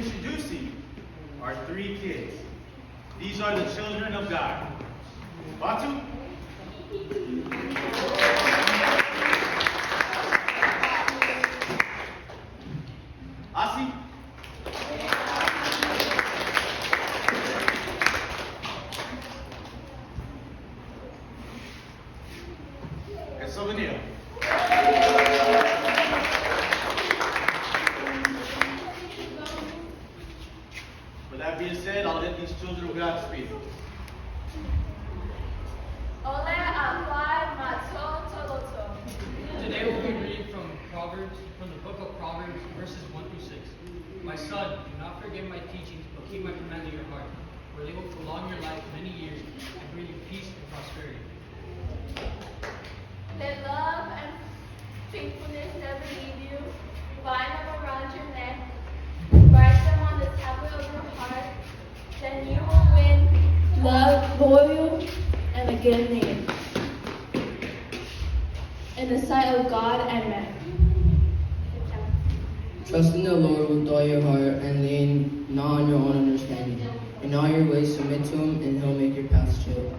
introducing our three kids. These are the children of God. Batu, Asi, and Souvenir. With that being said, I'll let these children of God speak. Ole apai mato toloto. Today we'll be reading from the book of Proverbs, verses 1 through 6. My son, do not forget my teachings, but keep my commands in your heart, for they will prolong your life many years and bring you peace and prosperity. Let love and faithfulness never leave you. Bind them around your neck. Write them on the tablet of your heart. Then you will win love, loyal, and a good name in the sight of God and man. Trust in the Lord with all your heart and lean not on your own understanding. In all your ways submit to him and he'll make your paths straight.